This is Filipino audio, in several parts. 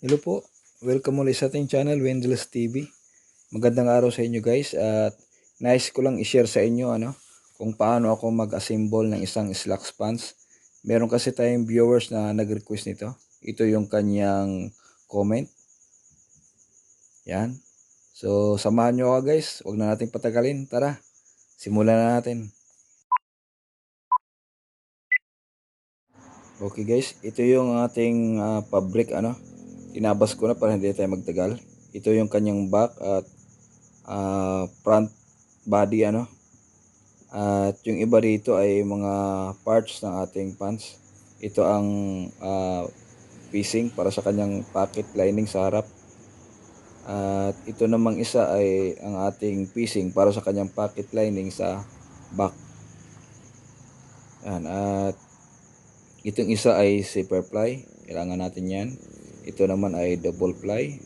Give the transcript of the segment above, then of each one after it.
Hello po, welcome ulit sa ating channel, Wendell's TV. Magandang araw sa inyo guys at nais ko lang i-share sa inyo kung paano ako mag-assemble ng isang slacks pants. Meron kasi tayong viewers na nag-request nito. Ito yung kanyang comment. Yan. So samahan nyo ako guys, huwag na natin patagalin. Tara, simulan na natin. Okay guys, ito yung ating fabric Tinabas ko na para hindi tayo magtagal. Ito yung kanyang back at front body at yung iba dito ay mga parts ng ating pants. Ito ang piecing para sa kanyang pocket lining sa harap, at ito namang isa ay ang ating piecing para sa kanyang pocket lining sa back. Yan. At itong isa ay zipper ply, kailangan natin yan. Ito naman ay double ply.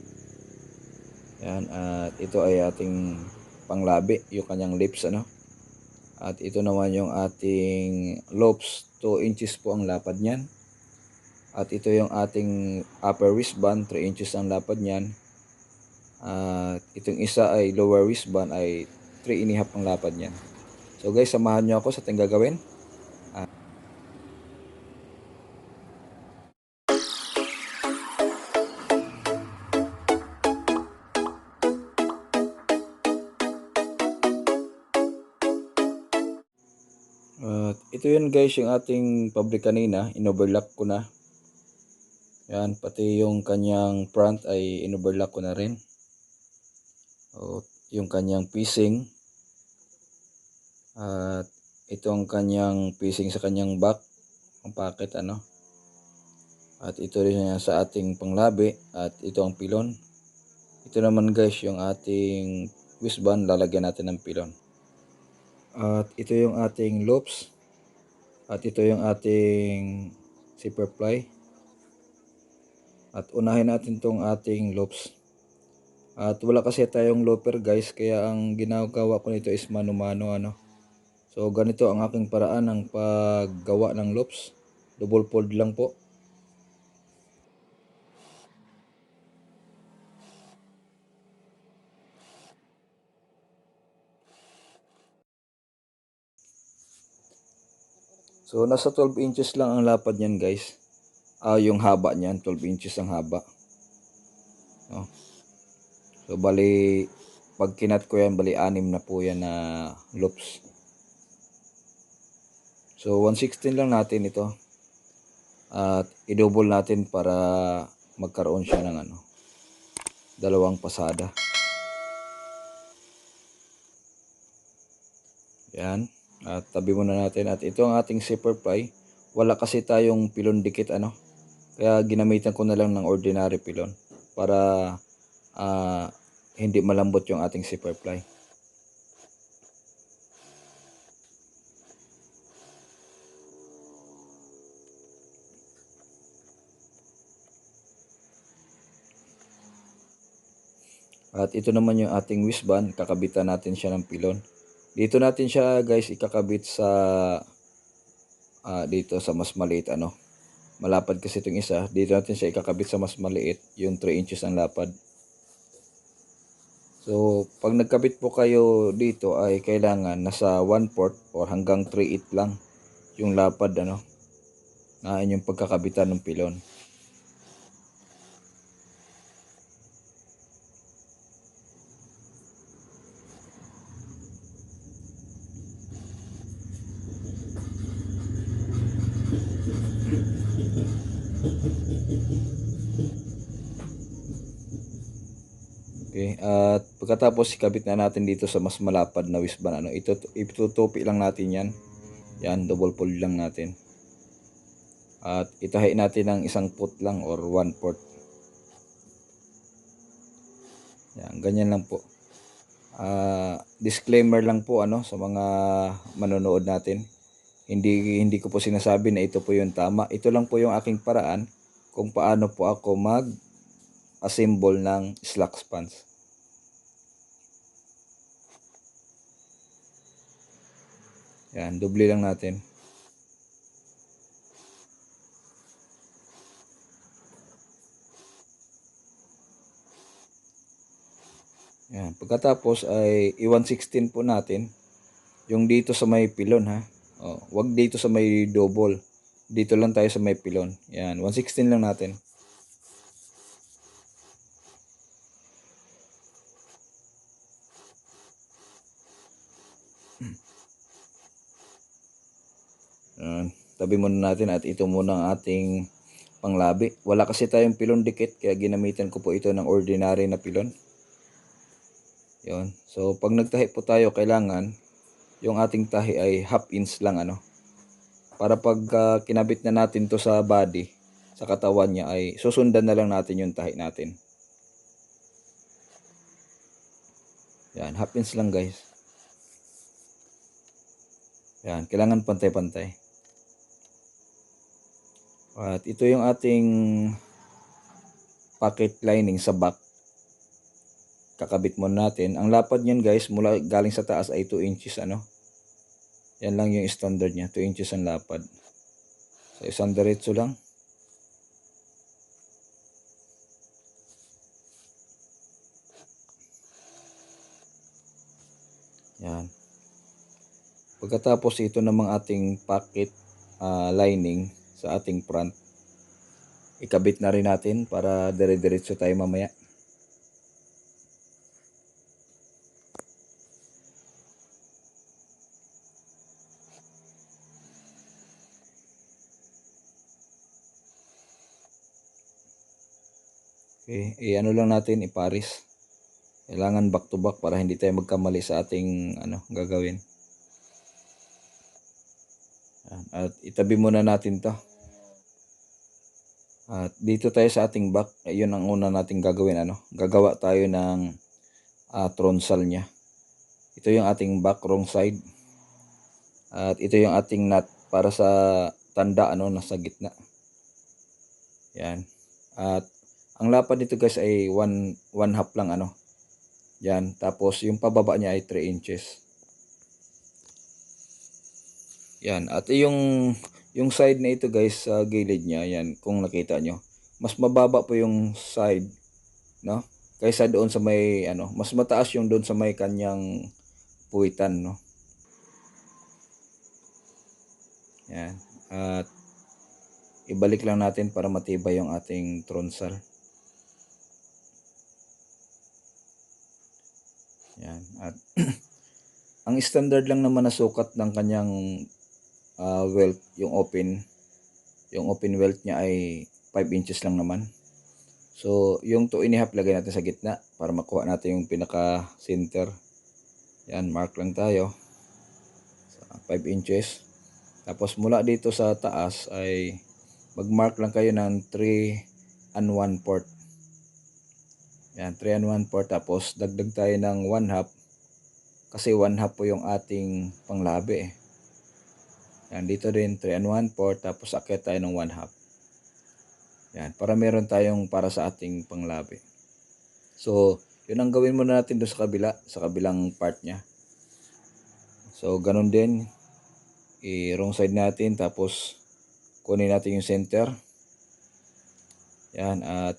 Yan. At ito ay ating panglabi, yung kanyang lips At ito naman yung ating loops, 2 inches po ang lapad niyan. At ito yung ating upper wristband, 3 inches ang lapad niyan. At itong isa ay lower wristband ay 3.5 ang lapad niyan. So guys, samahan nyo ako sa ating gagawin. At ito yun guys, yung ating fabric kanina, inoverlock ko na. Yan, pati yung kanyang front ay inoverlock ko na rin. O, yung kanyang piecing. At ito ang kanyang piecing sa kanyang back, ang pocket At ito rin yan sa ating panglabi, at ito ang pilon. Ito naman guys yung ating wristband, lalagyan natin ng pilon. At ito yung ating loops. At ito yung ating zipper ply. At unahin natin tong ating loops. At wala kasi tayong looper guys, kaya ang ginagawa ko nito is mano-mano So ganito ang aking paraan ng paggawa ng loops. Double fold lang po. So nasa 12 inches lang ang lapad niyan guys. Yung haba niyan, 12 inches ang haba. So bali, pag kinat ko yan, bali 6 na po yan na loops. So 1/16 lang natin ito. At i-double natin para magkaroon siya ng dalawang pasada. Yan. At tabi muna natin. At ito ang ating zipper ply. Wala kasi tayong pilon dikit Kaya ginamitan ko na lang ng ordinary pilon para hindi malambot yung ating zipper ply. At ito naman yung ating wristband, kakabitan natin siya ng pilon. Dito natin siya guys ikakabit sa dito sa mas maliit Malapad kasi itong isa. Dito natin siya ikakabit sa mas maliit, yung 3 inches ang lapad. So, pag nagkabit po kayo dito ay kailangan nasa 1/4 or hanggang 3/8 lang yung lapad na inyong pagkakabitan ng pilon. Okay, at pagkatapos ikabit na natin dito sa mas malapad na wristband itutupi lang natin yan. Yan, double fold lang natin. At itahi natin ng 1 foot lang or 1/4. Yan, ganyan lang po. Disclaimer lang po sa mga manonood natin. Hindi ko po sinasabi na ito po yung tama. Ito lang po yung aking paraan kung paano po ako mag-assemble ng slacks pants. Yan, doble lang natin. Yan. Pagkatapos ay i-116 po natin yung dito sa may pilon ha. Wag dito sa may double. Dito lang tayo sa may pilon. Yan, 116 lang natin. Yan. Tabi muna natin at ito muna ang ating panglabi. Wala kasi tayong pilon dikit kaya ginamitan ko po ito ng ordinary na pilon. Yon. So pag nagtahi po tayo, kailangan yung ating tahi ay half inch lang ano. Para pag kinabit na natin to sa body, sa katawan niya ay susundan na lang natin yung tahi natin. Yan, half inch lang guys. Yan, kailangan pantay-pantay. At ito yung ating pocket lining sa back. Kakabit muna natin. Ang lapad niyan guys, mula galing sa taas ay 2 inches ano. Yan lang yung standard niya, 2 inches ang lapad. So isang diretso lang. Yan. Pagkatapos ito namang ating pocket lining sa ating front, ikabit na rin natin para dire-diretso tayo mamaya. Okay, ano lang natin, iparis. Kailangan back to back para hindi tayo magkamali sa ating gagawin. At itabi muna natin to. At dito tayo sa ating back, yun ang una nating gagawin gagawa tayo ng tronsal niya. Ito yung ating back wrong side. At ito yung ating nut para sa tanda nasa gitna. Yan. At ang lapad nito guys ay 1/2 lang Yan. Tapos yung pababa niya ay 3 inches. Yan. At yung side na ito guys sa gilid niya, yan, kung nakita nyo, mas mababa po yung side, no? Kaysa doon sa may mas mataas yung doon sa may kanyang puwitan, no? Yan. At ibalik lang natin para matibay yung ating tronsal. Yan. At ang standard lang naman na sukat ng kanyang welt, yung open welt niya ay 5 inches lang naman. So, yung 2.5 lagay natin sa gitna para makuha natin yung pinaka center. Yan, mark lang tayo. 5 inches. Tapos mula dito sa taas ay mag-mark lang kayo ng 3 1/4. Yan, 3 1/4. Tapos dagdag tayo ng 1/2 kasi 1/2 po yung ating panglabi. Yan, dito din 3 1/4 tapos akyat tayo ng 1/2. Yan, para meron tayong para sa ating panglabi. So, yun ang gawin muna natin doon sa kabilang part niya. So, ganun din. I-wrong side natin tapos kunin natin yung center. Yan, at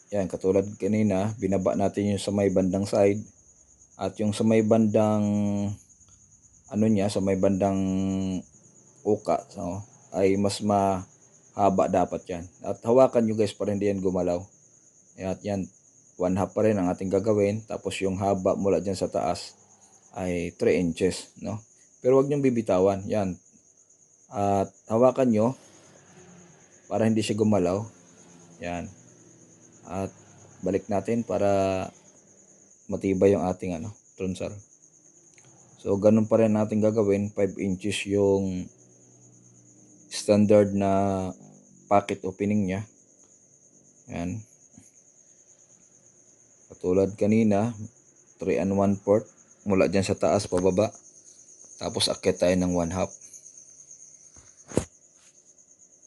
yan, katulad kanina, binaba natin yung sa may bandang side. At yung sa may bandang sa may bandang uka, so, ay mas mahaba dapat yan. At hawakan nyo guys para hindi yan gumalaw. At yan, 1/2 pa rin ang ating gagawin. Tapos yung haba mula dyan sa taas ay 3 inches, no? Pero wag nyo bibitawan, yan. At hawakan nyo para hindi siya gumalaw. Yan. At balik natin para matibay yung ating tronsal. So ganun pa rin natin gagawin, 5 inches yung standard na pocket opening niya. Yan. Katulad kanina, 3 1/4 mula dyan sa taas pababa. Tapos akyat tayo ng 1/2.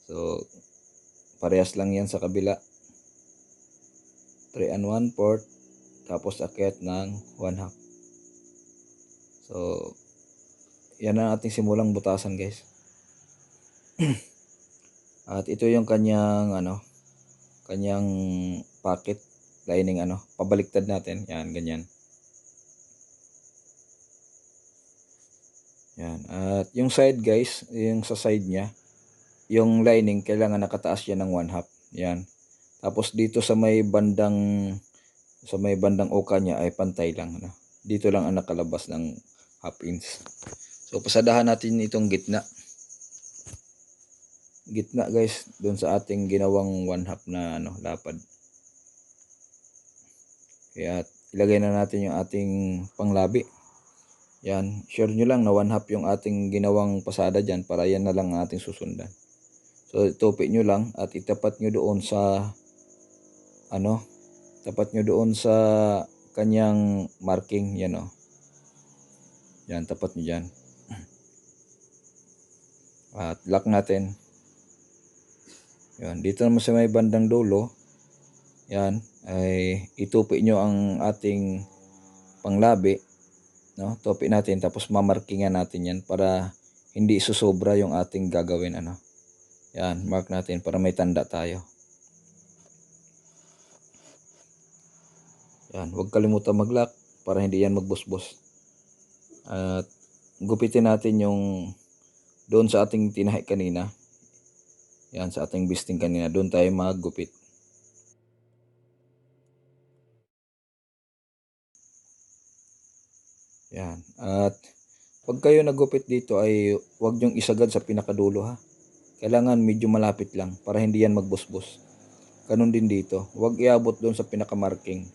So parehas lang yan sa kabila. 3 1/4 tapos akyat ng 1/2. So yan ang ating simulang butasan guys. At ito yung kanyang kanyang pocket lining pabaliktad natin. Yan, ganyan. Yan. At yung side guys, yung sa side niya, yung lining kailangan nakataas yan ng 1/2. Yan. Tapos dito sa may bandang uka niya ay pantay lang. Ano? Dito lang ang nakalabas ng 1/2 inch. So pasadahan natin itong gitna. Gitna guys, doon sa ating ginawang 1/2 na lapad. Kaya ilagay na natin yung ating panglabi. Yan, sure nyo lang na 1/2 yung ating ginawang pasada dyan para yan na lang ang ating susundan. So itupi nyo lang at itapat nyo doon sa tapat nyo doon sa kanyang marking. Yan yan, tapat nyo dyan. At lock natin. Yan, dito naman sa may bandang dulo, yan, ay itupi nyo ang ating panglabi. No, topi natin tapos mamarkingan natin yan para hindi susobra yung ating gagawin. Yan, mark natin para may tanda tayo. Yan, huwag kalimutan mag-lock para hindi yan magbusbos. At gupitin natin yung doon sa ating tinahi kanina. Yan, sa ating bisting kanina, doon tayo maggupit. Yan. At pag kayo nagupit dito ay huwag nyong isagad sa pinakadulo ha. Kailangan medyo malapit lang para hindi yan magbusbos. Ganun din dito. Huwag iabot doon sa pinakamarking.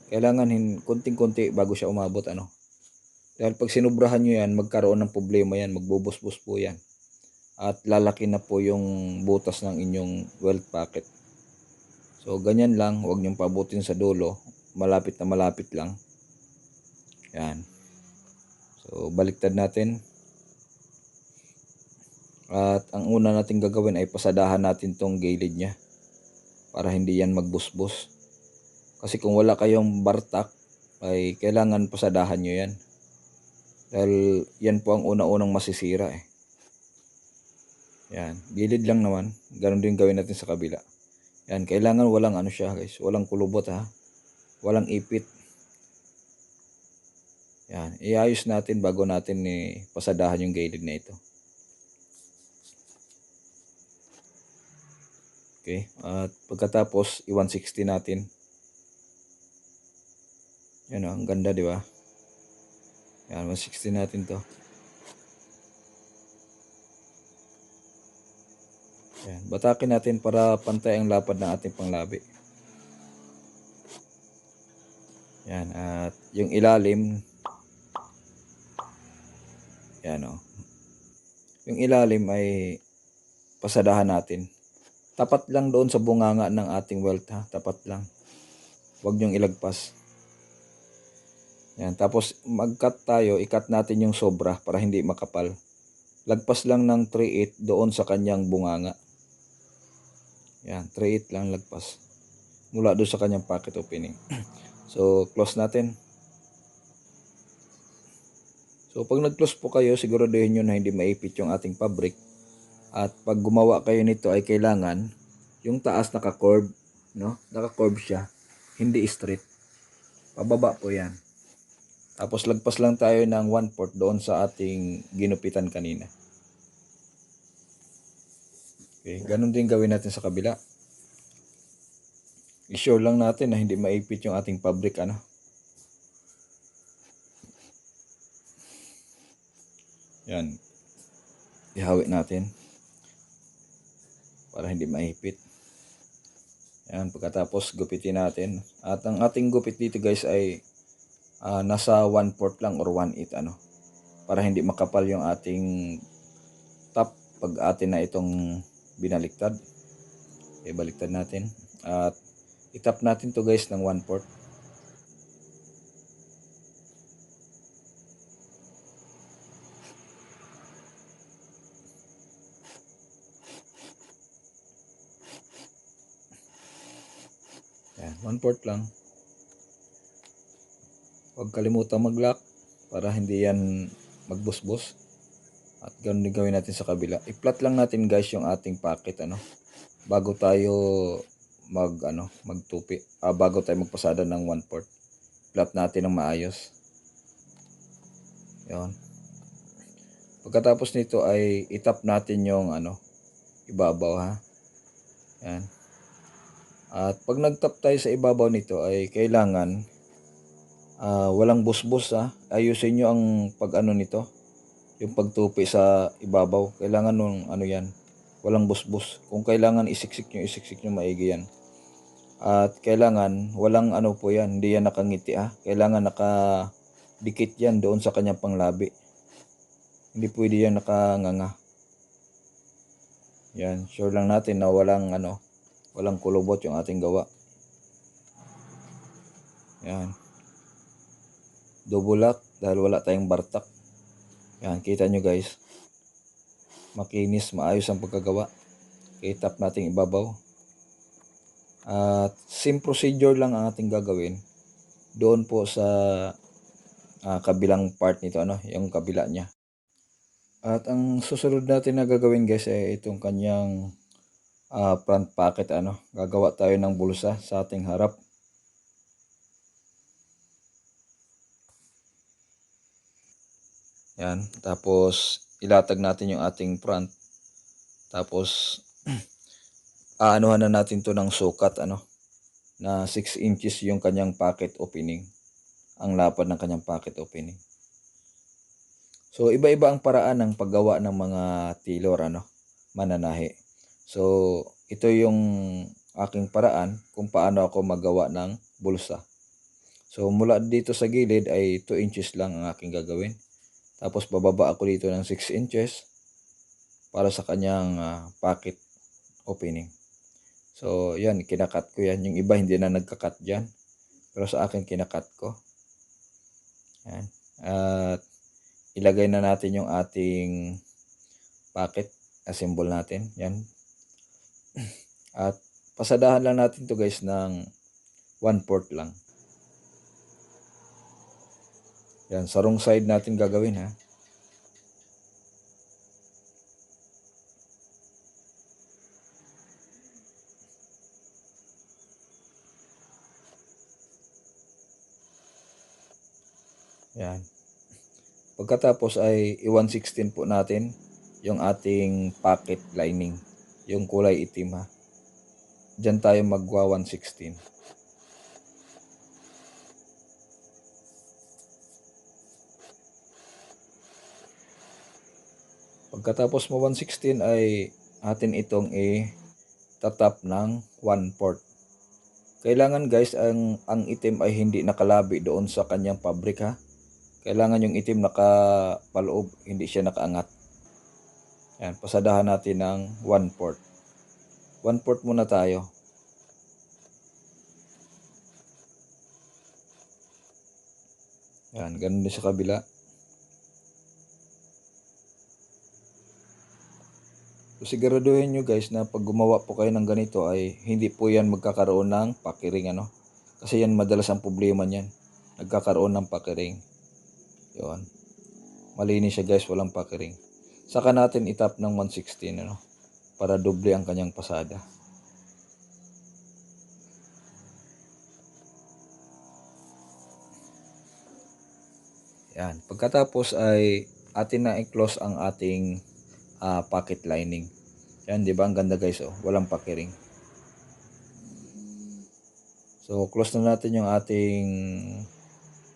Kailangan konting-konti bago siya umabot. Dahil pag sinubrahan nyo yan, magkaroon ng problema yan. Magbubusbos po yan. At lalaki na po yung butas ng inyong weld packet. So ganyan lang. Huwag nyong pabutin sa dulo. Malapit na malapit lang. Yan. So baliktad natin. At ang una natin gagawin ay pasadahan natin tong gilid niya para hindi yan magbusbos. Kasi kung wala kayong bartak ay kailangan pasadahan nyo yan. Dahil yan po ang una-unang masisira eh. Yan, gilid lang naman. Ganon din gawin natin sa kabila. Yan, kailangan walang siya guys. Walang kulubot ha. Walang ipit. Yan, iayos natin bago natin pasadahan yung gilid na ito. Okay, at pagkatapos i-160 natin. Yan ang ganda, di ba? Yan, 160 natin to. Yan, batakin natin para pantay ang lapad ng ating panglabi. Yan, at yung ilalim, yan yung ilalim ay pasadahan natin. Tapat lang doon sa bunganga ng ating welt ha, tapat lang. Huwag nyong ilagpas. Yan, tapos mag-cut tayo, i-cut natin yung sobra para hindi makapal. Lagpas lang ng 3/8 doon sa kanyang bunganga. Yan, 3/8 lang lagpas. Mula doon sa kanyang pocket opening. So, close natin. So, pag nag-close po kayo, siguraduhin nyo na hindi maipit yung ating fabric. At pag gumawa kayo nito ay kailangan yung taas naka-curve, no? Naka-curve siya, hindi straight. Pababa po 'yan. Tapos lagpas lang tayo ng 1/4 doon sa ating ginupitan kanina. Okay, ganun din gawin natin sa kabila. I-sure lang natin na hindi maipit yung ating fabric Yan. Ihawit natin para hindi maipit. Yan, pagkatapos gupitin natin. At ang ating gupit dito guys ay nasa 1/4 lang or 1/8 para hindi makapal yung ating top pag atin na itong binaliktad. Okay, baliktad natin. At itap natin to guys ng 1/4. Yan, 1/4 lang. Huwag kalimutan mag-lock para hindi yan magbusbos. At ganoon din gawin natin sa kabila. I-flat lang natin guys yung ating packet bago tayo magtupi. Bago tayo magpasada ng 1/4. Flat natin ng maayos. 'Yon. Pagkatapos nito ay itap natin yung ibabaw ha. Yan. At pag nagtap tayo sa ibabaw nito ay kailangan walang busbos ha. Ayusin nyo ang nito, yung pagtupi sa ibabaw. Kailangan nung yan, walang busbos. Kung kailangan isiksik nyo maigi yan. At kailangan walang po yan, hindi yan nakangiti ha. Kailangan nakadikit yan doon sa kanyang panglabi. Hindi pwede yan nakanganga. Yan, sure lang natin na walang walang kulubot yung ating gawa. Yan. Double lock dahil wala tayong bartak. Yan, kita nyo guys. Makinis, maayos ang pagkagawa. Itap nating ibabaw. At same procedure lang ang ating gagawin doon po sa kabilang part nito, yung kabila niya. At ang susunod natin na gagawin guys ay itong kanyang front pocket, gagawa tayo ng bulsa sa ating harap. Yan, tapos ilatag natin yung ating front. Tapos aanuhan na natin to ng sukat na 6 inches yung kanyang pocket opening. Ang lapad ng kanyang pocket opening. So iba-iba ang paraan ng paggawa ng mga tailor mananahi. So ito yung aking paraan kung paano ako magawa ng bulsa. So mula dito sa gilid ay 2 inches lang ang aking gagawin. Tapos bababa ako dito ng 6 inches para sa kanyang pocket opening. So yan, kinakat ko yan. Yung iba hindi na nagkakat dyan. Pero sa akin kinakat ko. Yan. At ilagay na natin yung ating pocket. Assemble natin. Yan. At pasadahan lang natin to guys ng 1/4 lang. Yan, sa wrong side natin gagawin ha. Yan. Pagkatapos ay i-1/16 po natin yung ating pocket lining. Yung kulay itim ha. Diyan tayo magwa 1/16. Pagkatapos mo 1/16 ay atin itong i-tatap ng 1/4. Kailangan guys ang itim ay hindi nakalabi doon sa kanyang fabric ha. Kailangan yung itim nakapaloob, hindi siya nakaangat. Yan, pasadahan natin ng 1/4. 1/4 muna tayo. Yan, ganun din sa kabila. So, siguraduhin nyo guys na pag gumawa po kayo ng ganito ay hindi po yan magkakaroon ng pakiring Kasi yan madalas ang problema niyan. Nagkakaroon ng pakiring. Yun. Malinis siya guys, walang pakiring. Saka natin itap ng 1/16 para doble ang kanyang pasada. Yan. Pagkatapos ay atin na i-close ang ating pocket lining. Yan, di ba? Ang ganda guys, walang pakiring. So, close na natin yung ating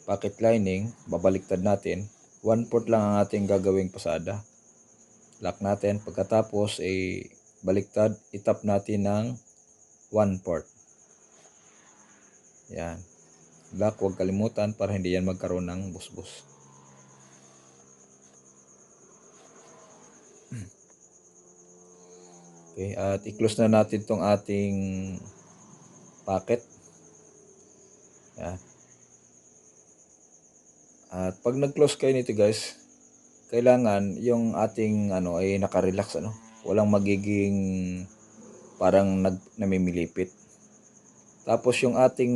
pocket lining. Babaliktad natin. 1/4 lang ang ating gagawing pasada. Lock natin. Pagkatapos, baliktad, itap natin ng 1/4. Yan. Lock, huwag kalimutan para hindi yan magkaroon ng busbus. Okay, at i-close na natin tong ating pocket. Yan. At pag nag-close kayo nito guys, kailangan yung ating ay naka-relax Walang magiging parang namimilipit. Tapos yung ating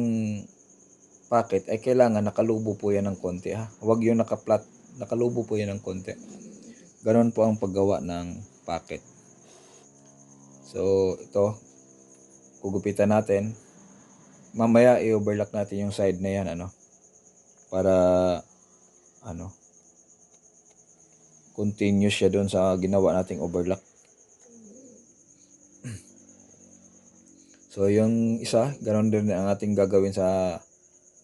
pocket ay kailangan nakalubo po yan ng konti ha. Huwag yung naka-flat, nakalubo po yan ng konti. Ganon po ang paggawa ng pocket. So ito, gugupitan natin. Mamaya i-overlock natin yung side na yan para continuous siya doon sa ginawa nating overlock. So yung isa, ganoon din ang ating gagawin sa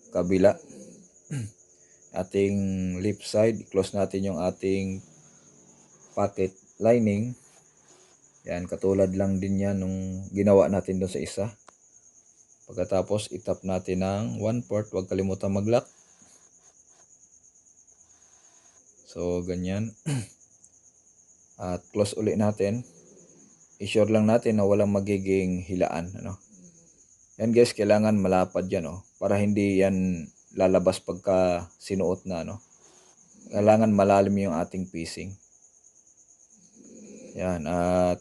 kabila. Ating left side, close natin yung ating pocket lining. Yan, katulad lang din yan nung ginawa natin doon sa isa. Pagkatapos itap natin ng 1/4, huwag kalimutan mag-lock. So ganyan. At close uli natin. I-sure lang natin na walang magiging hilaan, ano. Yan guys, kailangan malapad yan, oh, para hindi yan lalabas pagka sinuot na, ano. Kailangan malalim yung ating piecing. Yan, at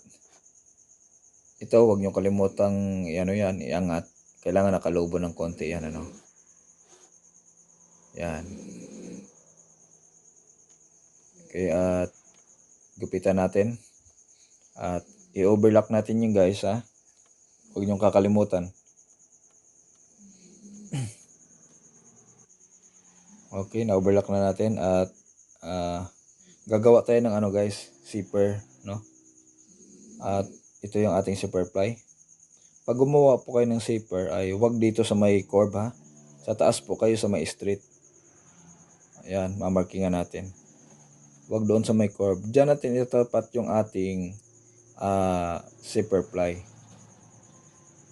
ito, huwag nyo kalimutang ano yan, iangat. Kailangan nakalobo ng konti yan, ano. Yan. Okay, at gupitan natin. At i-overlock natin yung guys, ha. Huwag nyo kakalimutan. Okay, na-overlock na natin at gagawa tayo ng ano guys, zipper, no? At ito yung ating zipper ply. Pag gumawa po kayo ng zipper ay wag dito sa may curve, ha. Sa taas po kayo sa may straight. Ayan, mamarkingan natin. Wag doon sa may curve. Diyan natin itapat yung ating zipper ply.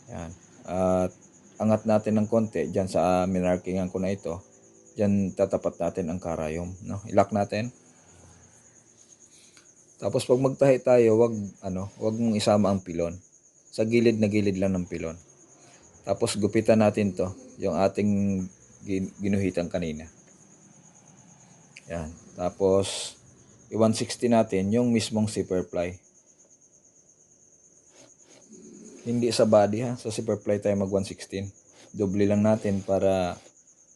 Ayan. At angat natin ng konti diyan sa minarkingan ko na ito. Diyan tatapat natin ang karayom, no? I-lock natin. Tapos pag magtahi tayo, wag mong isama ang pilon. Sa gilid na gilid lang ng pilon. Tapos gupitan natin 'to, yung ating ginuhitan kanina. Yan. Tapos i-160 natin yung mismong zipper ply. Hindi sa body, ha, sa zipper ply tayo mag 116. Doble lang natin para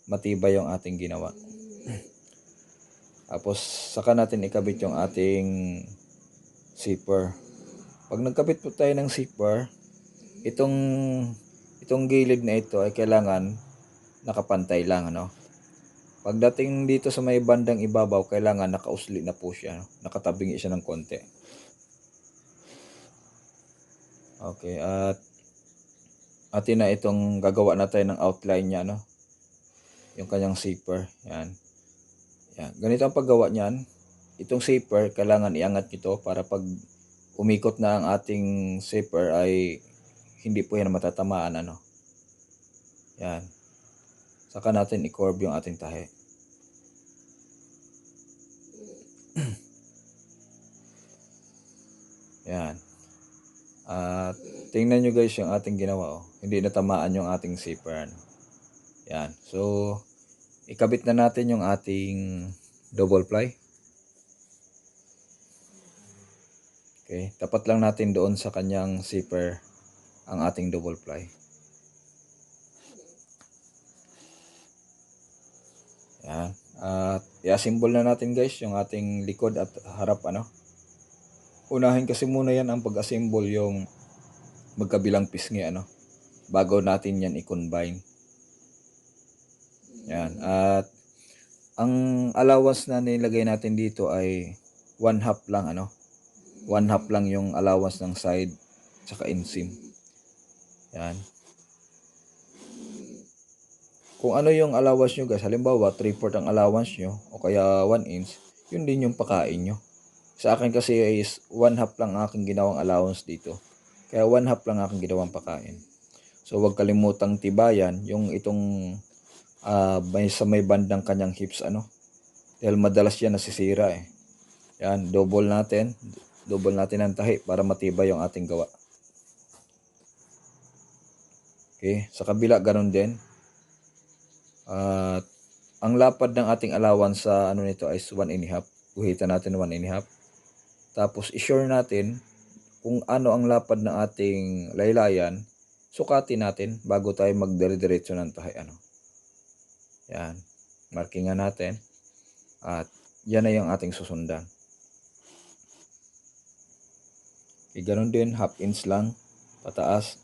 matibay yung ating ginawa. Tapos saka natin ikabit yung ating zipper. Pag nagkabit po tayo ng zipper, itong gilid na ito ay kailangan nakapantay lang, ano. Pagdating dito sa may bandang ibabaw, kailangan nakausli na po siya, no? Nakatabingi siya ng konti. Okay, at atin na itong gagawa na tayo ng outline niya, no? Yung kanyang zipper, yan. Yan, ganito ang paggawa niyan. Itong zipper, kailangan iangat nito para pag umikot na ang ating zipper ay hindi po yan matatamaan, ano. Yan. Saka natin i-curve yung ating tahi. Yan. At tingnan nyo guys yung ating ginawa, oh. Hindi natamaan yung ating zipper, ano. Yan. So, ikabit na natin yung ating double ply. Okay, tapat lang natin doon sa kanyang zipper ang ating double ply. Yan. At i-assemble na natin guys yung ating likod at harap, ano. Unahin kasi muna yan ang pag-assemble yung magkabilang pisngi, ano, bago natin yan i-combine. Yan. At ang allowance na nilagay natin dito ay 1/2 lang, ano. 1/2 lang yung allowance ng side tsaka inseam. Yan. Kung ano yung allowance nyo guys, halimbawa 3/4 ang allowance nyo o kaya 1 inch, yun din yung pakain nyo. Sa akin kasi is 1/2 lang aking ginawang allowance dito. Kaya 1/2 lang aking ginawang pakain. So wag kalimutang tibayan yung itong sa may bandang kanyang hips, ano. Dahil madalas yan nasisira, eh. Yan, double natin ang tahi para matibay yung ating gawa. Okay, sa kabila ganun din. At ang lapad ng ating allowance sa ano nito is 1/2. Guhitan natin 1/2. Tapos i-sure natin kung ano ang lapad ng ating laylayan, sukatin natin bago tayo magdire-diretso ng tahi, ano. Yan, markingan natin. At yan na yung ating susundan. Okay, ganun din, 1/2 inch lang pataas.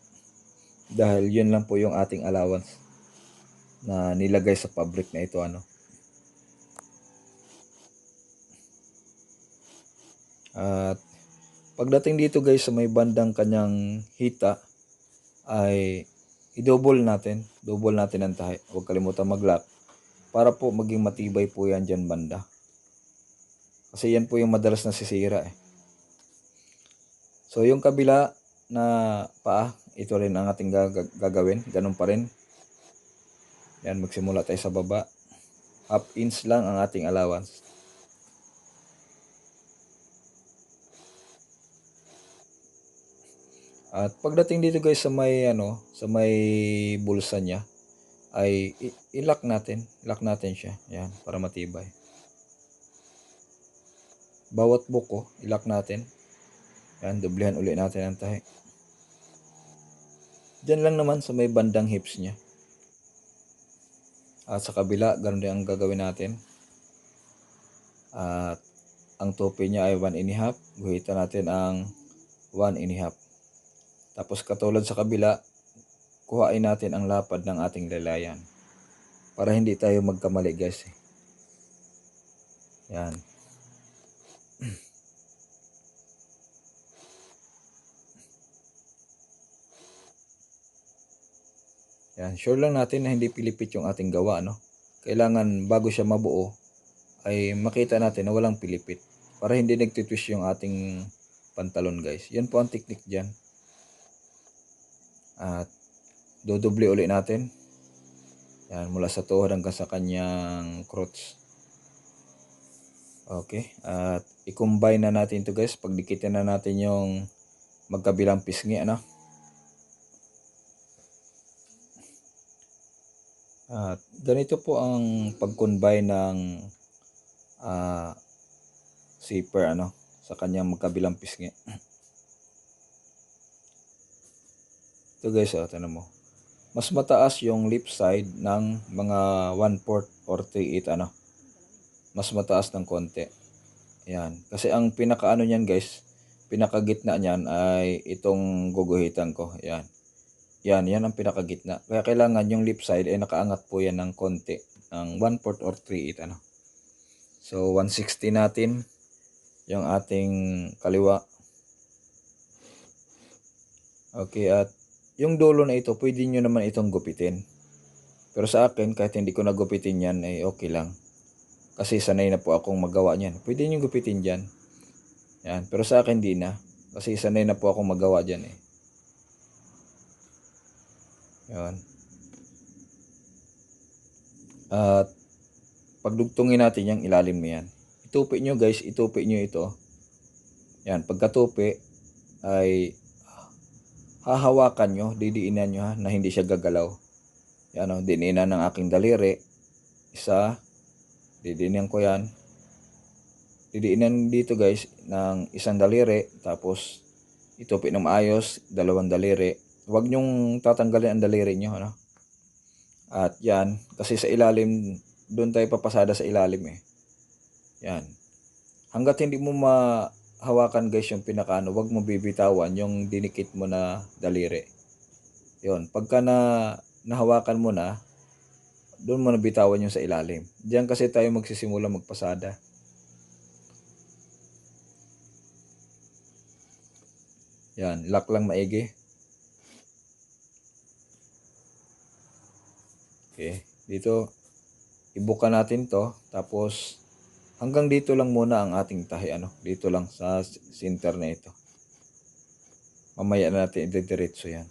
Dahil yun lang po yung ating allowance na nilagay sa fabric na ito, ano. At pagdating dito guys sa may bandang kanyang hita ay i-double natin. Double natin ang tahi. Huwag kalimutan mag-lock para po maging matibay po yan dyan banda. Kasi yan po yung madalas nasisira eh. So yung kabila na paa, ito rin ang ating gagawin. Ganun pa rin. Yan, magsimula tayo sa baba. Half inch lang ang ating allowance. At pagdating dito guys sa may sa may bulsa niya ay i-lock natin. Lock natin siya. Yan, para matibay. Bawat buko, i-lock natin. Yan, doblehan uli natin ang tahi. Diyan lang naman sa may bandang hips niya. At sa kabila, ganun din ang gagawin natin. At ang tope niya ay 1.5. Guhitan natin ang 1.5. Tapos katulad sa kabila, kuhain natin ang lapad ng ating lalayan. Para hindi tayo magkamali guys. Yan. Yan, sure lang natin na hindi pilipit yung ating gawa, no? Kailangan bago siya mabuo ay makita natin na walang pilipit para hindi nagtitwist yung ating pantalon, guys. Yan po ang technique diyan. At dodoble uli natin. Yan, mula sa tuhod hanggang sa kanyang crotch. Okay, at i-combine na natin ito, guys. Pagdikitin na natin yung magkabilang pisngi, ano? At ganito po ang pag-combine ng zipper sa kanyang magkabilang pisngi. Ito guys, tingnan mo. Mas mataas yung lip side ng mga 1/4 or 3/8 Mas mataas ng konti. Yan. Kasi ang pinaka niyan guys, pinakagitna niyan ay itong guguhitan ko. Yan. Yan ang pinakagitna. Kaya kailangan yung lip side ay nakaangat po yan ng konti. Ng 1/4 or 3/8 So 160 natin yung ating kaliwa. Okay, at yung dulo na ito, pwede nyo naman itong gupitin. Pero sa akin, kahit hindi ko nagupitin yan, ay okay lang. Kasi sanay na po akong magawa niyan. Pwede nyo gupitin dyan. Yan. Pero sa akin, di na. Kasi sanay na po akong magawa dyan eh. Yan. At pagdugtungin natin yung ilalim niyan. Itupi nyo guys, itupi nyo ito. Yan. Pagkatupi, ay hahawakan nyo, didiinan nyo na hindi siya gagalaw. Yan diniinan ng aking daliri. Isa, didiinan ko yan. Didiinan dito guys ng isang daliri, tapos itupi ng maayos, dalawang daliri. Huwag nyong tatanggalin ang daliri nyo, At yan, kasi sa ilalim, doon tayo papasada sa ilalim eh. Yan. Hanggat hindi mo mahawakan guys yung pinakaano, huwag mo bibitawan yung dinikit mo na daliri. Yun, pagka nahawakan mo na, doon mo nabitawan yung sa ilalim. Diyan kasi tayo magsisimula magpasada. Yan, lock lang maigi. Okay, dito ibuka natin to, tapos hanggang dito lang muna ang ating tahi, dito lang sa center na ito. Mamaya na natin ididiretso yan.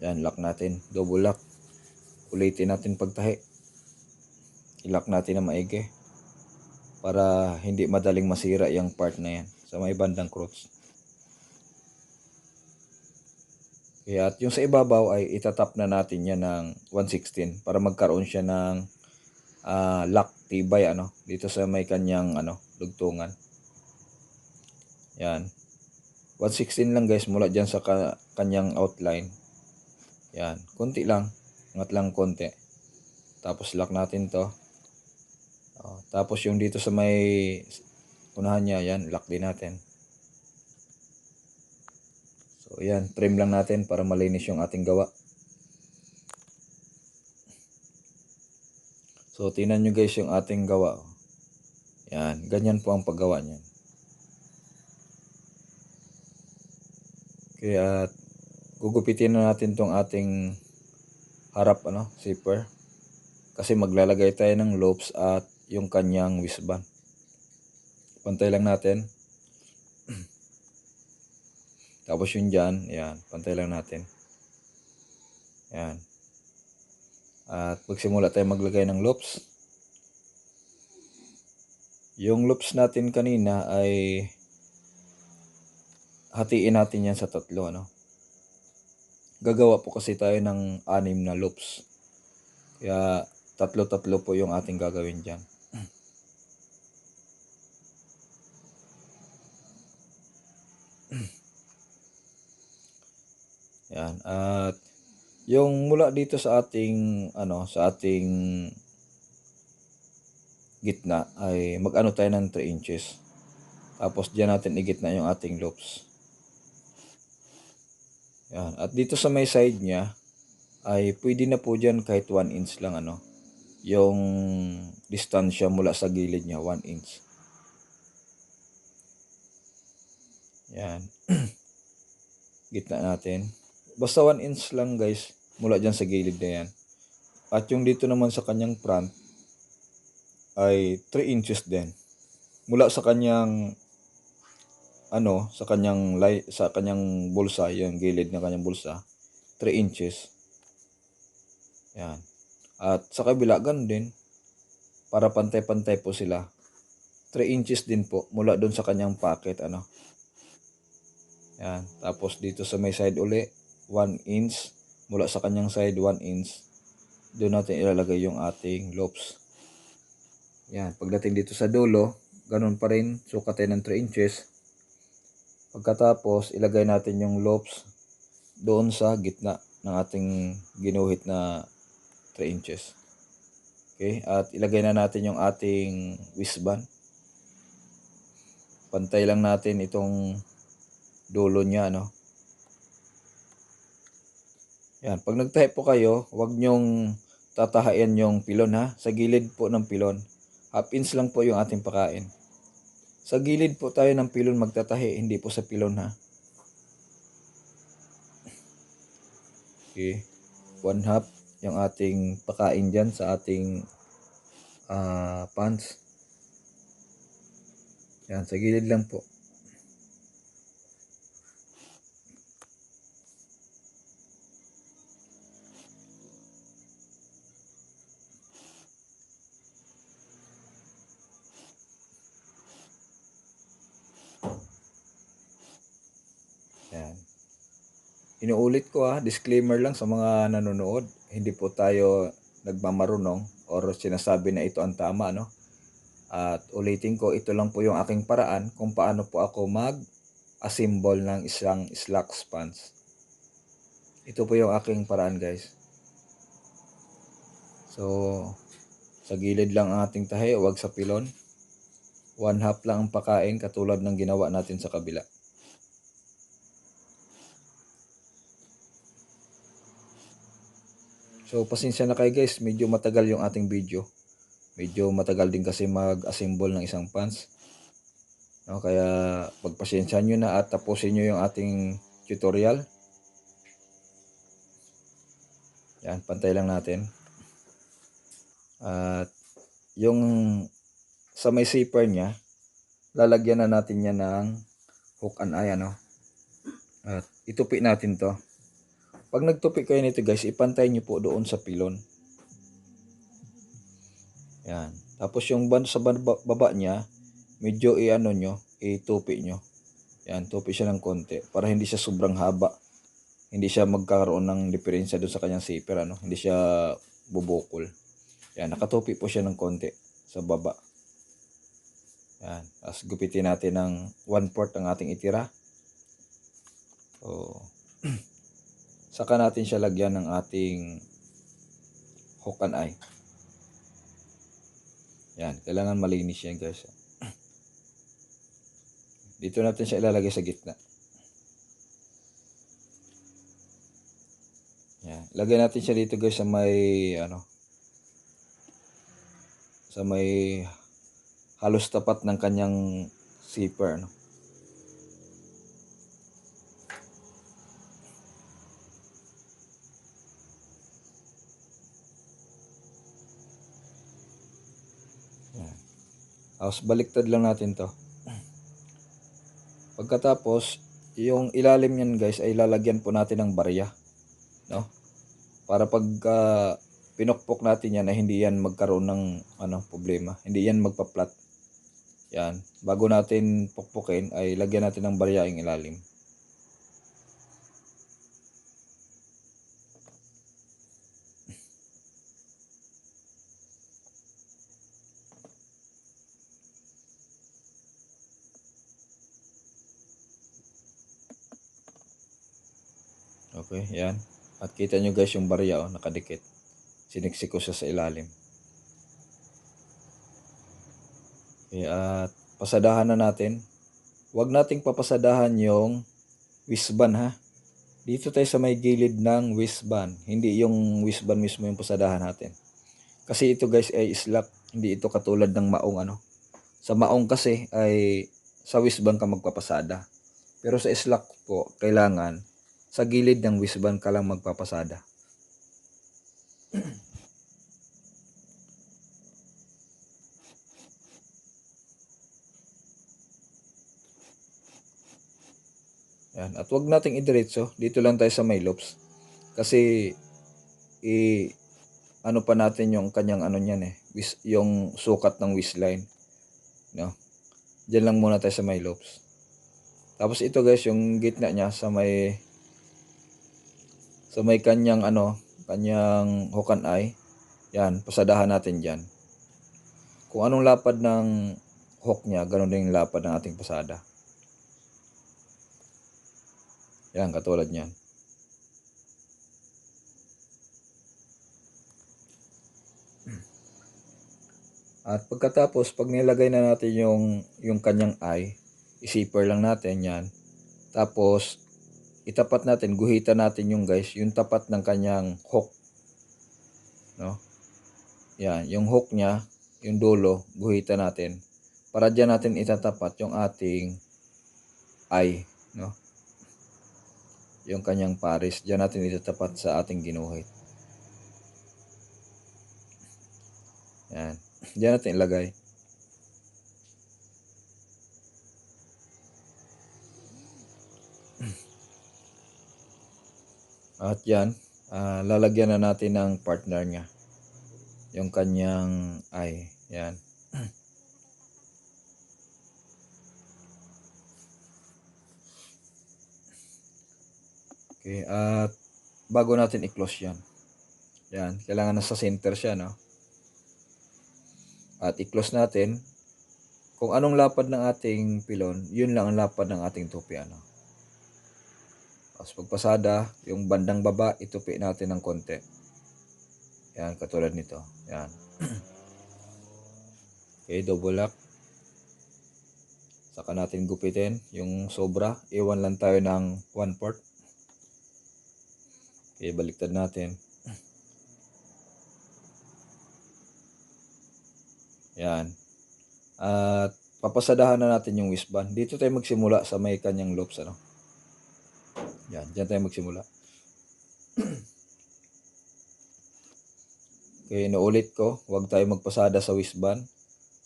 Yan, lock natin, double lock. Ulitin natin pagtahi. I-lock natin na maigi para hindi madaling masira yung part na yan sa may bandang crotch. Kaya at yung sa ibabaw ay itatap na natin yan ng 116 para magkaroon siya ng lock tibay dito sa may kanyang lugtungan. Yan. 116 lang guys mula dyan sa kanyang outline. Yan. Konti lang. Angat lang konti. Tapos lock natin to. Tapos yung dito sa may unahan niya, yan, lock din natin. So yan, trim lang natin para malinis yung ating gawa. So tingnan nyo guys yung ating gawa. Yan, ganyan po ang paggawa niyan. Kaya gugupitin na natin tong ating harap zipper. Kasi maglalagay tayo ng loops at yung kanyang wristband. Pantay lang natin. Tapos yun dyan, yan, pantay lang natin. Yan. At magsimula tayo maglagay ng loops. Yung loops natin kanina ay hatiin natin yan sa tatlo, Gagawa po kasi tayo ng 6 na loops. Kaya tatlo-tatlo po yung ating gagawin dyan. Yan. At yung mula dito sa ating gitna ay mag-ano tayo ng 3 inches. Tapos diyan natin igitna yung ating loops. Yan. At dito sa may side niya ay pwede na po diyan kahit 1 inch lang yung distansya mula sa gilid niya, 1 inch. Yan. Gitna natin. Basta 1 inch lang guys mula dyan sa gilid na yan. At yung dito naman sa kanyang front ay 3 inches din. Mula sa kanyang sa kanyang bulsa, yung gilid ng kanyang bulsa, 3 inches. Yan. At sa kabila ganun din para pantay-pantay po sila. 3 inches din po mula doon sa kanyang pocket Yan. Tapos dito sa may side uli 1 inch mula sa kanyang side 1 inch. Doon natin ilalagay yung ating loops. Yan, pagdating dito sa dulo, ganun pa rin, sukatin ng 3 inches. Pagkatapos, ilagay natin yung loops doon sa gitna ng ating ginuhit na 3 inches. Okay, at ilagay na natin yung ating wristband. Pantay lang natin itong dulo niya, Yan, pag nagtahi po kayo, huwag nyong tatahain yung pilon sa gilid po ng pilon. 1/2 inch lang po yung ating pakain. Sa gilid po tayo ng pilon magtatahi, hindi po sa pilon Okay, 1/2 yung ating pakain dyan sa ating pants. Yan, sa gilid lang po. Yan. Inuulit ko disclaimer lang sa mga nanonood. Hindi po tayo nagmamarunong or sinasabi na ito ang tama, At ulitin ko, ito lang po yung aking paraan kung paano po ako mag-assemble ng isang slacks pants. Ito po yung aking paraan guys. So, sa gilid lang ang ating tahi, huwag sa pilon. 1/2 lang ang pakain katulad ng ginawa natin sa kabila. So, pasensya na kayo guys, medyo matagal yung ating video. Medyo matagal din kasi mag-assemble ng isang pants. Kaya pagpasensyahan nyo na at tapusin nyo yung ating tutorial. Yan, pantay lang natin. At yung sa may zipper niya, lalagyan na natin yan ng hook and eye, At itupi natin to. Pag nagtupi kayo nito guys, ipantay nyo po doon sa pilon. Yan. Tapos yung sa baba niya, medyo itupi nyo. Yan, tupi siya ng konti para hindi siya sobrang haba. Hindi siya magkakaroon ng diferensya doon sa kanyang zipper, Hindi siya bubukol. Yan, nakatupi po siya ng konti sa baba. Yan, tapos gupitin natin ng 1/4 ang ating itira. So, saka natin siya lagyan ng ating hook and eye. Yan, kailangan malinis yan guys. Dito natin siya ilalagay sa gitna. Yan, lagay natin siya dito guys sa may sa may halos tapat ng kanyang zipper, no? Yan. Tapos baliktad lang natin to. Pagkatapos, yung ilalim niyan guys ay lalagyan po natin ng barya, no? Para pag pinokpok natin yan na hindi yan magkaroon ng problema, hindi yan magpa-flat. Yan, bago natin pukpukin ay lagyan natin ng barya yung ilalim. Okay, yan. At kita nyo guys yung barya, nakadikit. Siniksik ko siya sa ilalim. Okay, at pasadahan na natin. Huwag nating papasadahan yung wisban, ha. Dito tayo sa may gilid ng wisban. Hindi yung wisban mismo yung pasadahan natin. Kasi ito guys ay slack. Hindi ito katulad ng maong Sa maong kasi ay sa wisban ka magpapasada. Pero sa slack po, kailangan sa gilid ng wisban ka lang magpapasada. Yan. At wag nating idiretso. Dito lang tayo sa may loops. Kasi pa natin yung kanyang niyan yung sukat ng line, no? Diyan lang muna tayo sa may loops. Tapos ito guys, yung gitna niya sa may kanyang kanyang hook and eye. Yan, pasadahan natin diyan. Kung anong lapad ng hook niya, ganoon din yung lapad ng ating pasada. Yan, katulad niyan. At pagkatapos, pag nilagay na natin yung kanyang eye, i-zipper lang natin yan. Tapos, itapat natin, guhitan natin yung tapat ng kanyang hook. No? Yan, yung hook niya, yung dulo, guhitan natin. Para diyan natin itatapat yung ating eye. No? Yung kanyang pares, diyan natin itatapat sa ating ginuhit. Yan. Diyan natin ilagay. At yan, lalagyan na natin ng partner niya. Yung kanyang eye. Yan. Okay, at bago natin i-close yan. Yan, kailangan nasa center siya, no? At i-close natin. Kung anong lapad ng ating pilon, yun lang ang lapad ng ating tupi, ano? Tapos pagpasada, yung bandang baba, itupi natin ng konti. Yan, katulad nito. Yan. Okay, double lock. Saka natin gupitin yung sobra. Iwan lang tayo ng 1/4. Okay, baliktad natin. Yan. At papasadahan na natin yung wisband. Dito tayo magsimula sa may kanyang loops, ano? Yan, dyan tayo magsimula. Okay, naulit ko, huwag tayo magpasada sa wisband.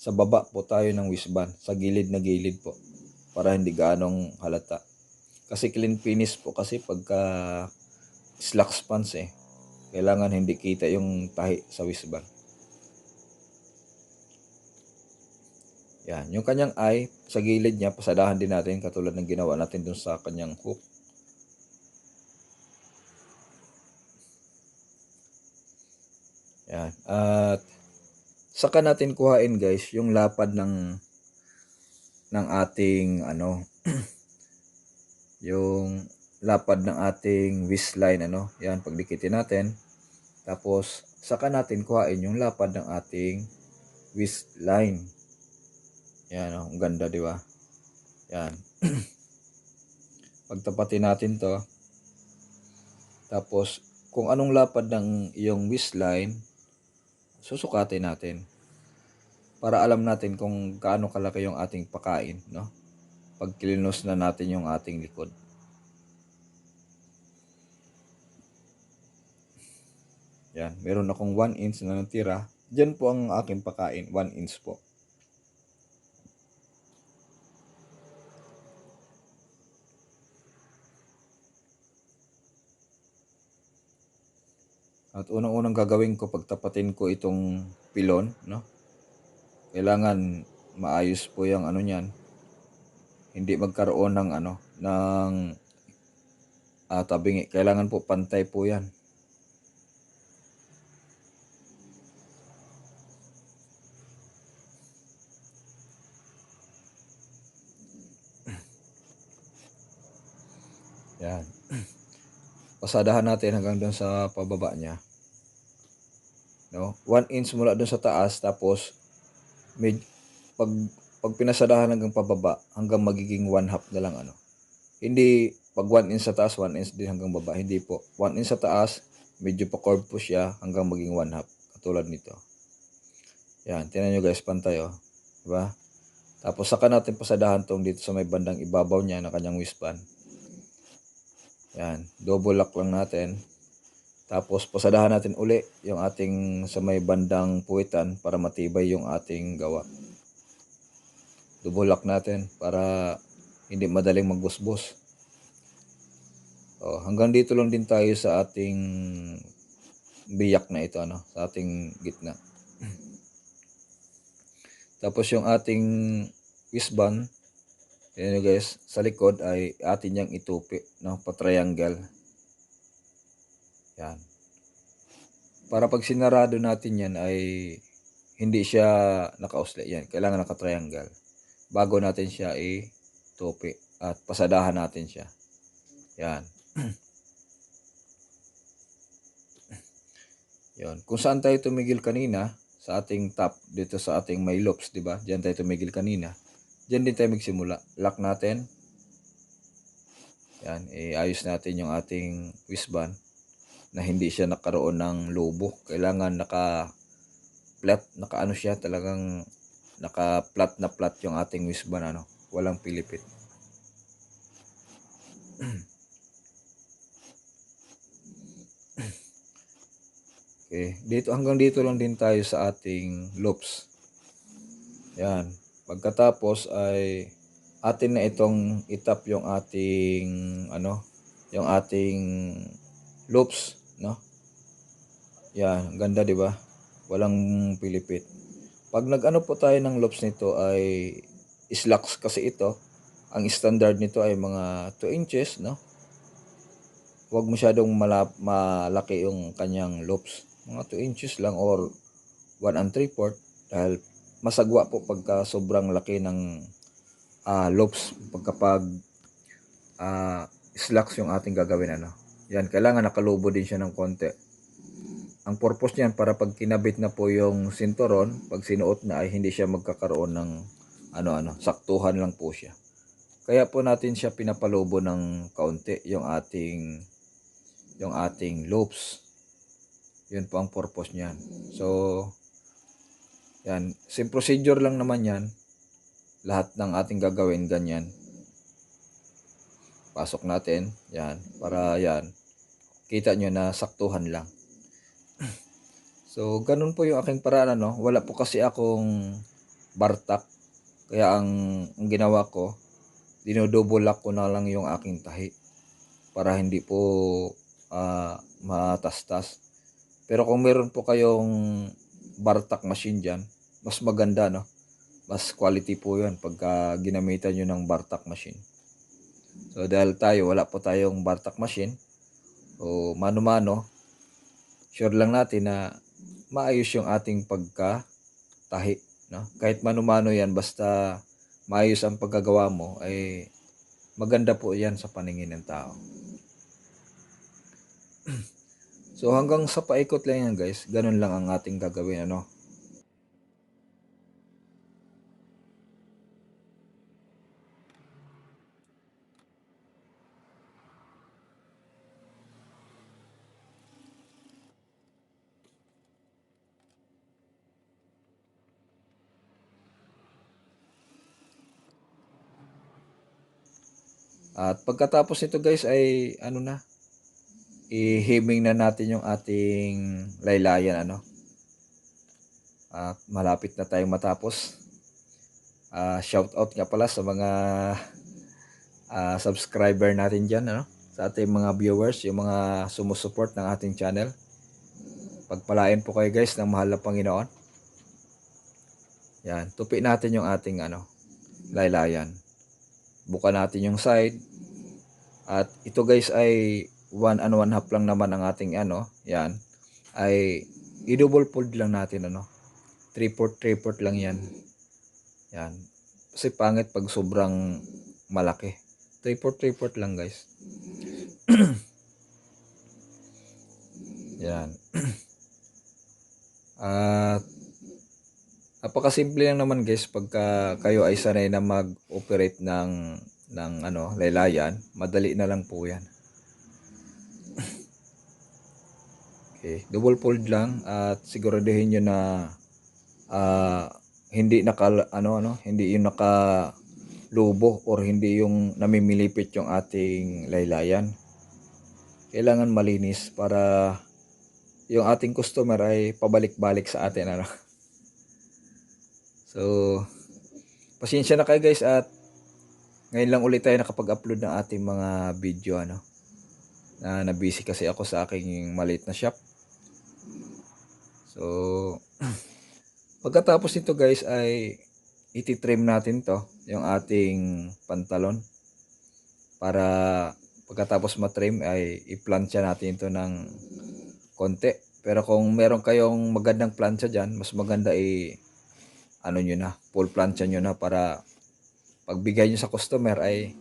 Sa baba po tayo ng wisband, sa gilid na gilid po, para hindi gaanong halata. Kasi clean finish po kasi pagka slack spans kailangan hindi kita yung tahi sa wisband. Yan, yung kanyang eye, sa gilid niya, pasadahan din natin katulad ng ginawa natin dun sa kanyang hook. Yan, at saka natin kuhain guys yung lapad ng ating yung lapad ng ating waistline, yan, pagdikitin natin. Tapos saka natin kuhain yung lapad ng ating waistline. Yan, ang ganda, di ba? Yan. Pagtapatin natin to. Tapos kung anong lapad ng iyong waistline, susukatin natin. para alam natin kung gaano kalaki yung ating pakain, no? Pag kilinos na natin yung ating likod. Yan, meron akong 1 inch na natira. Diyan po ang aking pakain, 1 inch po. At unang-unang gagawin ko, pagtapatin ko itong pilon, no? Kailangan maayos po yung ano niyan. Hindi magkaroon ng tabingi. Kailangan po pantay po yan. Yan. Pasadahan natin hanggang doon sa pababa niya. No? 1 inch mula doon sa taas, tapos pag pinasadahan hanggang pababa, hanggang magiging 1/2 na lang Hindi pag 1 inch sa taas, 1 inch din hanggang baba. Hindi po. 1 inch sa taas, medyo pa-curve po siya hanggang maging 1/2. Katulad nito. Yan, tingnan nyo guys, pantay Diba? Tapos saka natin pasadahan tong dito sa may bandang ibabaw niya na kanyang waistband. Yan, double lock lang natin. Tapos pasadahan natin uli yung ating sa may bandang puwitan para matibay yung ating gawa. Double lock natin para hindi madaling magbusbos. Hanggang dito lang din tayo sa ating biyak na ito, sa ating gitna. Tapos yung ating waistband, yan guys, sa likod ay atin niyang itupi, pa-triangle. Yan. Para pag sinarado natin yan ay hindi siya naka-usli. Yan, kailangan naka-triangle. Bago natin siya itupi at pasadahan natin siya. Yan. Yan. Kung saan tayo tumigil kanina, sa ating top, dito sa ating may loops, di ba? Diyan tayo tumigil kanina. Diyan din tayo magsimula. Lock natin. Yan, ayos natin yung ating waistband na hindi siya nakaroon ng lobo. Kailangan naka-flat, siya, talagang naka-flat na flat yung ating waistband, walang pilipit. Okay, hanggang dito lang din tayo sa ating loops. Yan. Pagkatapos ay atin na itong itap yung ating yung ating loops, Yan, ganda 'di ba? Walang pilipit. Pag po tayo ng loops nito ay slacks kasi ito. Ang standard nito ay mga 2 inches, Huwag masyadong malaki yung kanyang loops. Mga 2 inches lang or 1 3/4 dahil masagwa po pagka sobrang laki ng loops pagkapag slacks yung ating gagawin Yan, kailangan nakalubo din siya ng konti. Ang purpose niyan para pag kinabit na po yung sinturon, pag sinuot na ay hindi siya magkakaroon ng saktuhan lang po siya. Kaya po natin siya pinapalubo ng kaunti yung ating loops. Yun po ang purpose niyan. So, yan, same procedure lang naman yan. Lahat ng ating gagawin ganyan. Pasok natin, yan, para yan, kita nyo na saktuhan lang. So, ganun po yung aking paraan, Wala po kasi akong bartak. Kaya ang ginawa ko, dinodouble lock ko na lang yung aking tahi para hindi po matastas. Pero kung meron po kayong bartak machine dyan, mas maganda, Mas quality po yun pagka ginamitan nyo ng bartak machine. So, dahil wala po tayong bartak machine, o mano-mano, sure lang natin na maayos yung ating pagkatahi, Kahit mano-mano yan, basta maayos ang pagkagawa mo, ay maganda po yan sa paningin ng tao. So, hanggang sa paikot lang yan guys, ganun lang ang ating gagawin, At pagkatapos nito guys ay ihiming na natin yung ating laylayan At malapit na tayong matapos. Shout out nga pala sa mga subscriber natin dyan, sa ating mga viewers, yung mga sumusuport ng ating channel. Pagpalain po kayo guys ng mahal na Panginoon. Yan, tupi natin yung ating laylayan. Buka natin yung side. At ito guys ay 1 and 1/2 lang naman ang ating yan. Ay i-double fold lang natin 3/4 lang yan. Yan. Kasi pangit pag sobrang malaki. 3/4 lang guys. Yan. At napakasimple lang naman guys pagka kayo ay sanay na mag-operate ng laylayan, madali na lang po 'yan. Okay, double fold lang at siguraduhin niyo na hindi hindi yung nakalubo or hindi yung namimilipit yung ating laylayan. Kailangan malinis para yung ating customer ay pabalik-balik sa atin So, pasensya na kayo guys at ngayon lang ulit tayo nakapag-upload ng ating mga video na busy kasi ako sa aking maliit na shop. So, pagkatapos nito guys ay iti-trim natin to yung ating pantalon para pagkatapos matrim ay i-plancha natin ito ng konti. Pero kung meron kayong magandang plancha dyan, mas maganda full plancha nyo na para pagbigay nyo sa customer ay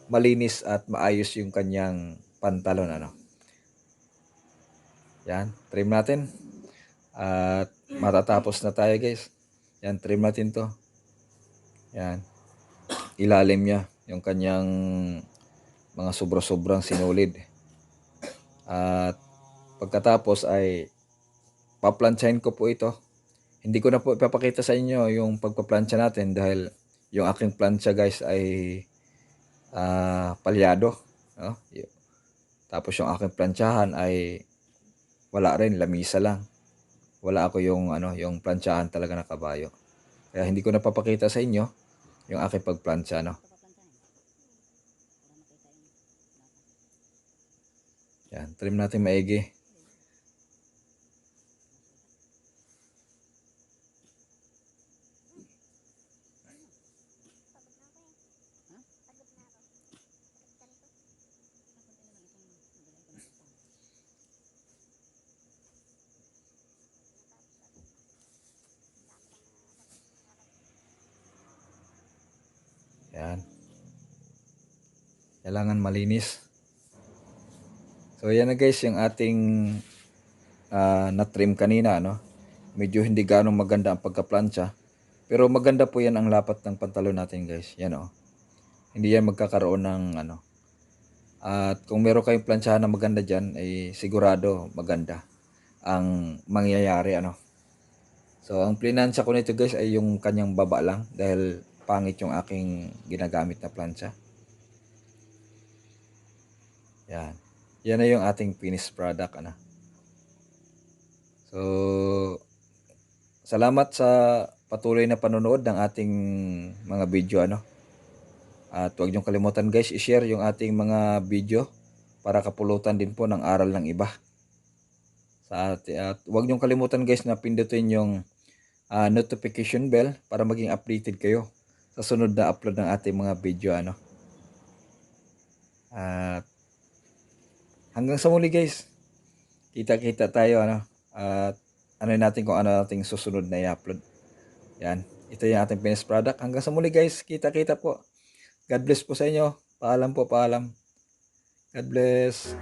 malinis at maayos yung kanyang pantalon Yan, trim natin. At matatapos na tayo guys. Yan, trim natin to. Yan. Ilalim niya yung kanyang mga sobra-sobrang sinulid. At pagkatapos ay paplansyahin ko po ito. Hindi ko na po ipapakita sa inyo yung pagpaplansya natin dahil yung aking plansya guys ay palyado. Tapos yung aking plansyahan ay wala rin, lamisa lang. Wala ako yung yung plansyahan talaga na kabayo. Kaya hindi ko na papakita sa inyo yung aking pagplansya Yan, trim natin maigi. Yan. Kailangan malinis. So yan na guys yung ating na-trim kanina Medyo hindi ganong maganda ang pagka-plancha. Pero maganda po yan ang lapat ng pantalon natin guys. Yan Hindi yan magkakaroon ng At kung meron kayong planchahan na maganda dyan, ay sigurado maganda ang mangyayari So ang plinansya ko nito guys ay yung kanyang baba lang dahil pangit yung aking ginagamit na plancha. Yan. Yan na yung ating finished product So salamat sa patuloy na panonood ng ating mga video At huwag niyong kalimutan guys i-share yung ating mga video para kapulutan din po ng aral ng iba. At huwag niyong kalimutan guys na pindutin yung notification bell para maging updated kayo sa sunod na upload ng ating mga video At hanggang sa muli guys. Kita-kita tayo At natin kung ano nating susunod na i-upload. Yan. Ito yung ating finished product. Hanggang sa muli guys. Kita-kita po. God bless po sa inyo. Paalam po, paalam. God bless.